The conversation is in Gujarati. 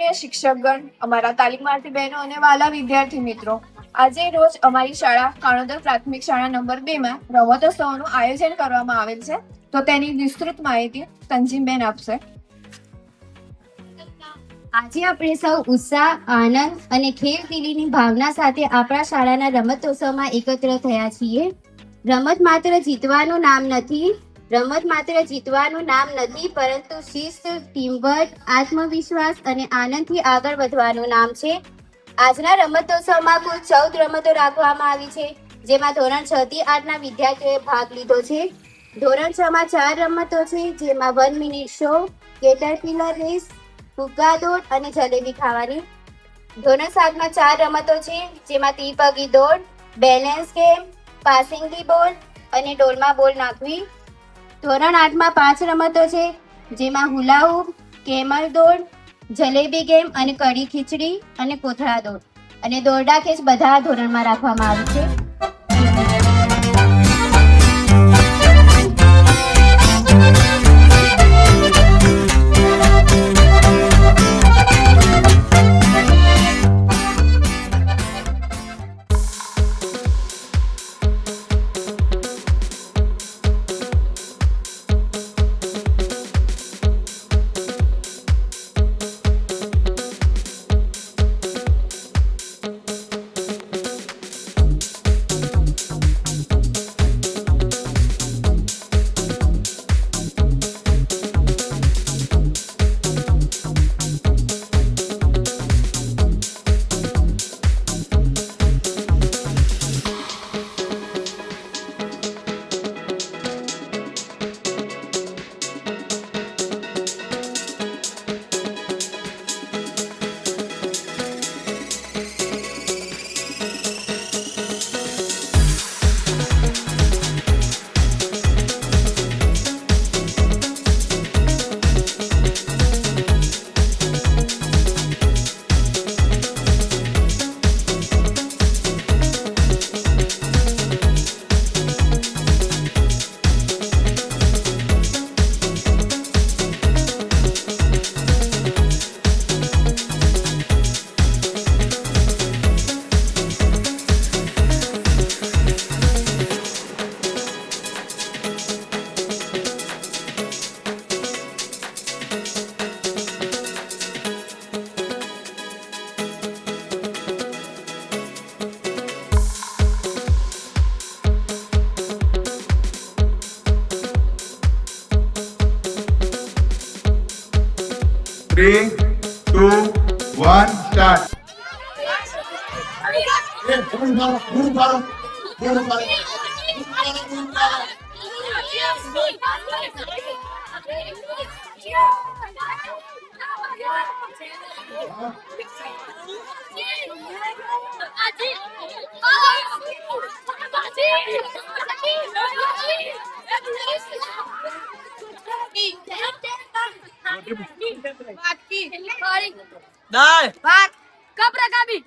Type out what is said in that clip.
આદરણીય શિક્ષકગણ, અમારા તાલીમાર્થી બહેનો અને વાલા વિદ્યાર્થી મિત્રો, આજે રોજ અમારી શાળા કાણોદર પ્રાથમિક શાળા નંબર 2 માં રમતોત્સવનું આયોજન કરવામાં આવેલ છે. તો તેની વિસ્તૃત માહિતી તંજીમબેન આપશે. આજે આપણે સૌ ઉત્સાહ, આનંદ અને ખેલદિલીની ભાવના સાથે આપણા શાળાના રમતોત્સવમાં એકત્ર થયા છીએ. રમત માત્ર જીતવાનું નામ નથી, પરંતુ શિસ્ત, ટીમવર્ક, આત્મવિશ્વાસ અને આનંદથી આગળ વધવાનું નામ છે. આજના રમતોત્સવમાં કુલ 14 રમતો રાખવામાં આવી છે, જેમાં ધોરણ 6 થી 8 ના વિદ્યાર્થીઓએ ભાગ લીધો છે. ધોરણ 6 માં 4 રમતો છે, જેમાં 1 મિનિટ શો, કેટરપિલર રેસ, ફુગ્ગા દોડ અને જલેબી ખાવાની. ધોરણ 7 માં 4 રમતો છે, જેમાં ત્રિપગી દોડ, બેલેન્સ ગેમ, પાસિંગ ધી બોલ અને ડોલમાં બોલ નાખવી. ધોરણ 8 માં 5 રમતો છે, જેમાં હુલા હૂપ, કેમલ દોડ, જલેબી ગેમ અને કઢી ખીચડી અને કોથળા દોડ અને દોરડા ખેંચ બધા ધોરણમાં રાખવામાં આવી છે. Three, two, one, start. Đây. Bác. Cấp ra Gabi.